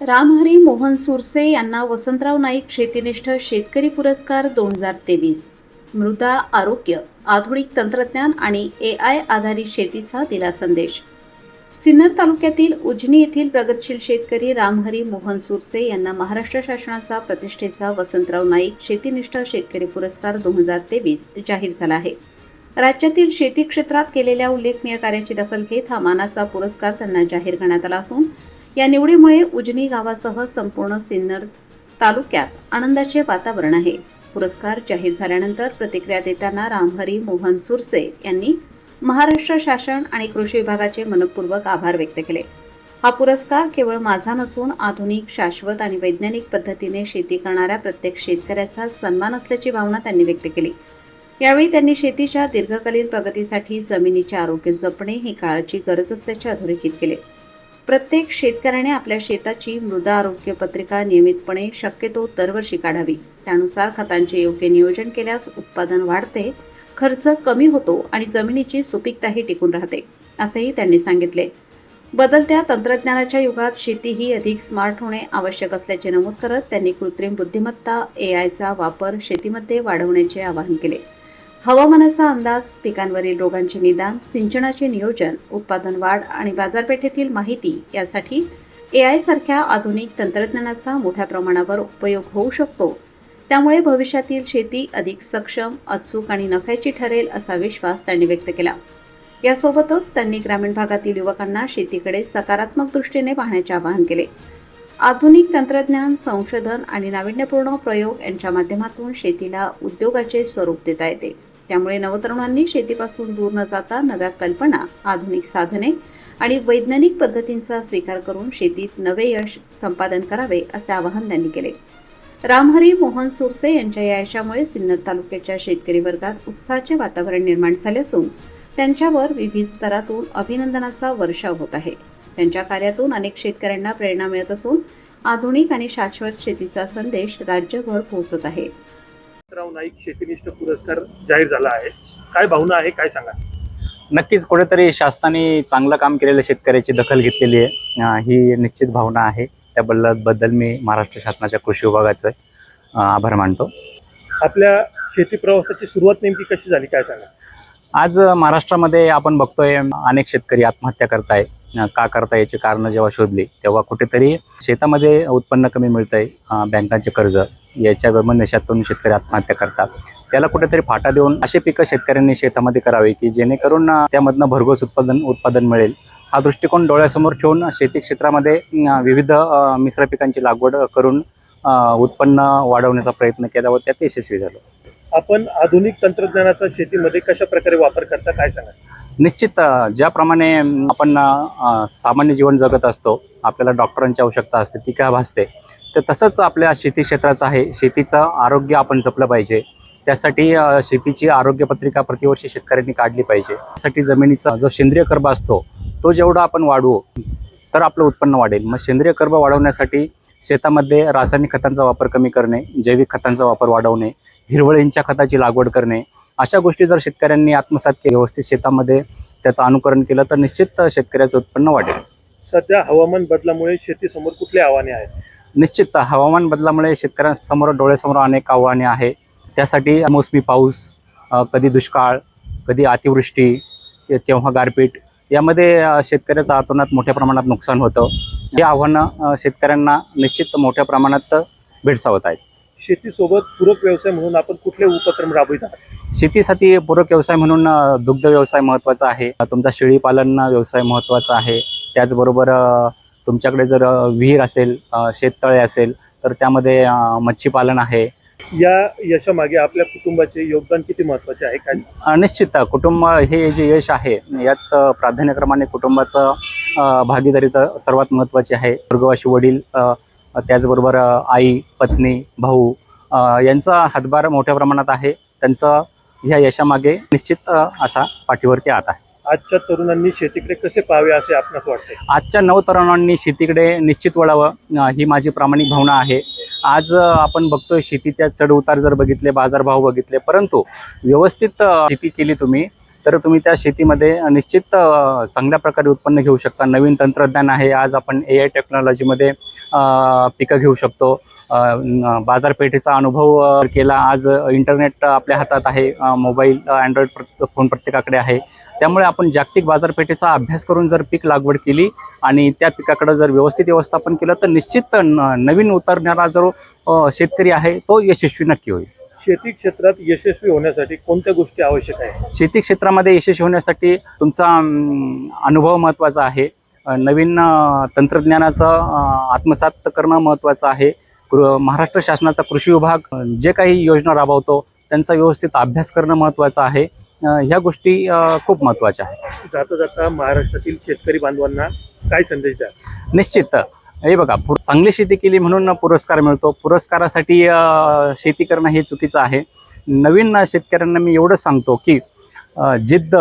रामहरी मोहन सुरसे यांना वसंतराव नाईक शेतीनिष्ठ शेतकरी पुरस्कार 2023. मृदा आरोग्य, आधुनिक तंत्रज्ञान आणि AI आधारित शेतीचा दिला संदेश. सिन्नर तालुक्यातील उजनी येथील प्रगतशील शेतकरी रामहरी मोहन सुरसे यांना महाराष्ट्र शासनाचा प्रतिष्ठेचा वसंतराव नाईक शेतीनिष्ठ शेतकरी पुरस्कार 2023 जाहीर झाला आहे. राज्यातील शेती क्षेत्रात केलेल्या उल्लेखनीय कार्याची दखल घेत हा मानाचा पुरस्कार त्यांना जाहीर करण्यात आला असून या निवडीमुळे उजनी गावासह संपूर्ण सिन्नर तालुक्यात आनंदाचे वातावरण आहे. पुरस्कार जाहीर झाल्यानंतर प्रतिक्रिया देताना रामहरी मोहन सुरसे यांनी महाराष्ट्र शासन आणि कृषी विभागाचे मनपूर्वक आभार व्यक्त केले. हा पुरस्कार केवळ माझा नसून आधुनिक, शाश्वत आणि वैज्ञानिक पद्धतीने शेती करणाऱ्या प्रत्येक शेतकऱ्याचा सन्मान असल्याची भावना त्यांनी व्यक्त केली. यावेळी त्यांनी शेतीच्या दीर्घकालीन प्रगतीसाठी जमिनीचे आरोग्य जपणे ही काळाची गरज असल्याचे अधोरेखित केले. प्रत्येक शेतकऱ्याने आपल्या शेताची मृदा आरोग्य पत्रिका नियमितपणे शक्यतो दरवर्षी काढावी. त्यानुसार खतांचे योग्य नियोजन केल्यास उत्पादन वाढते, खर्च कमी होतो आणि जमिनीची सुपीकताही टिकून राहते, असेही त्यांनी सांगितले. बदलत्या तंत्रज्ञानाच्या युगात शेती ही अधिक स्मार्ट होणे आवश्यक असल्याचे नमूद करत त्यांनी कृत्रिम बुद्धिमत्ता AIचा वापर शेतीमध्ये वाढवण्याचे आवाहन केले. हवामानाचा अंदाज, पिकांवरील रोगांचे निदान, सिंचनाचे नियोजन, उत्पादन वाढ आणि बाजारपेठेतील माहिती यासाठी AI सारख्या आधुनिक तंत्रज्ञानाचा मोठ्या प्रमाणावर उपयोग होऊ शकतो. त्यामुळे भविष्यातील शेती अधिक सक्षम, अचूक आणि नफ्याची ठरेल असा विश्वास त्यांनी व्यक्त केला. यासोबतच त्यांनी ग्रामीण भागातील युवकांना शेतीकडे सकारात्मक दृष्टीने पाहण्याचे आवाहन केले. आधुनिक तंत्रज्ञान, संशोधन आणि नाविन्यपूर्ण प्रयोग यांच्या माध्यमातून शेतीला उद्योगाचे स्वरूप देता येते. त्यामुळे नवतरुणांनी शेतीपासून दूर न जाता नव्या कल्पना, आधुनिक साधने आणि वैज्ञानिक पद्धतींचा स्वीकार करून शेतीत नवे यश संपादन करावे असे आवाहन त्यांनी केले. रामहरी मोहन सुरसे यांच्या या यशामुळे सिन्नर तालुक्याच्या शेतकरी वर्गात उत्साहाचे वातावरण निर्माण झाले असून त्यांच्यावर विविध स्तरातून अभिनंदनाचा वर्षाव होत आहे. त्यांच्या कार्यातून अनेक शेतकऱ्यांना प्रेरणा मिळत असून आधुनिक आणि शाश्वत शेतीचा संदेश राज्यभर पोहोचत आहे. वसंतराव नाईक शेतीनिष्ठ पुरस्कार जाहीर झाला आहे. काय भावना आहे, काय सांगा? नक्कीच कुठेतरी शासनाने चांगलं काम केलेल्या शेतकऱ्याची दखल घेतलेली आहे, ही निश्चित भावना आहे. त्याबद्दल मी महाराष्ट्र शासनाच्या कृषी विभागाचे आभार मानतो. आपल्या शेती प्रवासाची सुरुवात नेमकी कशी झाली, काय सांगा? आज महाराष्ट्रामध्ये आपण बघतोय अनेक शेतकरी आत्महत्या करताय. का करता याची कारणं जेव्हा शोधली तेव्हा कुठेतरी शेतामध्ये उत्पन्न कमी मिळतंय, बँकांचे कर्ज याच्या गमनशातून शेतकरी आत्महत्या करतात. त्याला कुठेतरी फाटा देऊन असे पिकं शेतकऱ्यांनी शेतामध्ये करावे की जेणेकरून त्यामधनं भरघोस उत्पादन मिळेल. हा दृष्टिकोन डोळ्यासमोर ठेवून शेती क्षेत्रामध्ये विविध मिश्र पिकांची लागवड करून उत्पन्न वाढवण्याचा प्रयत्न केला व त्यात यशस्वी झालो. आपण आधुनिक तंत्रज्ञानाचा शेतीमध्ये कशा प्रकारे वापर करता, काय सांगा? निश्चित ज्याप्रमाणे आपण सामान्य जीवन जगत असतो, आपल्याला डॉक्टरांची आवश्यकता असते, ती काय भासते, तर तसंच आपल्या शेती क्षेत्राचं आहे. शेतीचं आरोग्य आपण जपलं पाहिजे. त्यासाठी शेतीची आरोग्यपत्रिका प्रतिवर्षी शेतकऱ्यांनी काढली पाहिजे. त्यासाठी जमिनीचा जो सेंद्रिय कर्ब असतो तो जेवढा आपण वाढवू तर आपलं उत्पन्न वाढेल. मग सेंद्रिय कर्ब वाढवण्यासाठी शेतामध्ये रासायनिक खतांचा वापर कमी करणे, जैविक खतांचा वापर वाढवणे, हिरवळींच्या खताची लागवड करणे, अशा गोष्टी जर शेतकऱ्यांनी आत्मसात केल्या, व्यवस्थित शेतामध्ये त्याचं अनुकरण केलं तर निश्चित शेतकऱ्याचं उत्पन्न वाढेल. सध्या हवामान बदलामुळे शेतीसमोर कुठली आव्हाने आहेत? निश्चित हवामान बदलामुळे शेतकऱ्यांसमोर डोळ्यासमोर अनेक आव्हाने आहे. त्यासाठी मोसमी पाऊस, कधी दुष्काळ, कधी अतिवृष्टी किंवा गारपीट यामध्ये शेतकऱ्याचं अतोनात मोठ्या प्रमाणात नुकसान होतं. ही आव्हानं शेतकऱ्यांना निश्चित मोठ्या प्रमाणात भेडसावत आहेत. शेतीसोबत पूरक व्यवसाय म्हणून आपण कुठले उपक्रम राबवित आहात? शेतीसाठी पूरक व्यवसाय म्हणून दुग्ध व्यवसाय महत्त्वाचा आहे. तुमचा शेळीपालन व्यवसाय महत्त्वाचा आहे. त्याचबरोबर तुमच्याकडे जर विहीर असेल, शेततळे असेल तर त्यामध्ये मच्छीपालन आहे. या यशामागे आपल्या कुटुंबाचे योगदान किती महत्त्वाचे आहे, काय? निश्चित कुटुंब हे जे यश आहे यात प्राधान्यक्रमाने कुटुंबाचं भागीदारी तर सर्वात महत्त्वाची आहे. स्वर्गवासी वडील, त्याचबरोबर आई, पत्नी, भाऊ यांचा हातभार मोठ्या प्रमाणात आहे. त्यांचं ह्या यशामागे निश्चित असा पाठीवरती हात आहे. आजच्या तरुणांनी शेतीकडे कसे पाहावे असे आपणास वाटते? आजच्या नवतरुणांनी शेतीकडे निश्चित वळावं, ही माझी प्रामाणिक भावना आहे. आज आपण बघतोय शेतीच्या चढ उतार जर बघितले, बाजारभाव बघितले, परंतु व्यवस्थित शेती केली तुम्ही तर तुम्ही त्या शेतीमध्ये निश्चित चांगल्या प्रकारे उत्पन्न घेऊ शकता. नवीन तंत्रज्ञान आहे, आज आपण AI टेक्नॉलॉजीमध्ये पिकं घेऊ शकतो. बाजारपेठेचा अनुभव केला. आज इंटरनेट आपल्या हातात आहे, मोबाईल अँड्रॉइड फोन प्रत्येकाकडे आहे. त्यामुळे आपण जागतिक बाजारपेठेचा अभ्यास करून जर पीक लागवड केली आणि त्या पिकाकडे जर व्यवस्थित व्यवस्थापन केलं तर निश्चित नवीन उतरणारा जो शेतकरी आहे तो यशस्वी नक्की होईल. शेती क्षेत्रात यशस्वी होण्यासाठी कोणत्या गोष्टी आवश्यक आहेत? शेती क्षेत्रामध्ये यशस्वी होण्यासाठी तुमचा अनुभव महत्त्वाचा आहे. नवीन तंत्रज्ञानाचं आत्मसात करणं महत्त्वाचं आहे. महाराष्ट्र शासनाचा कृषी विभाग जे काही योजना राबवतो त्यांचा व्यवस्थित अभ्यास करणं महत्त्वाचं आहे. ह्या गोष्टी खूप महत्त्वाच्या आहेत. जाता जाता महाराष्ट्रातील शेतकरी बांधवांना काय संदेश द्या? निश्चित हे बघा, चांगली शेती केली म्हणून पुरस्कार मिळतो. पुरस्कारासाठी शेती करणं हे चुकीचं आहे. नवीन शेतकऱ्यांना मी एवढंच सांगतो की जिद्द,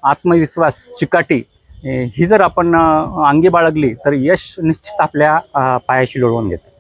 आत्मविश्वास, चिकाटी ही जर आपण अंगी बाळगली तर यश निश्चित आपल्या पायाशी लोळवून घेते.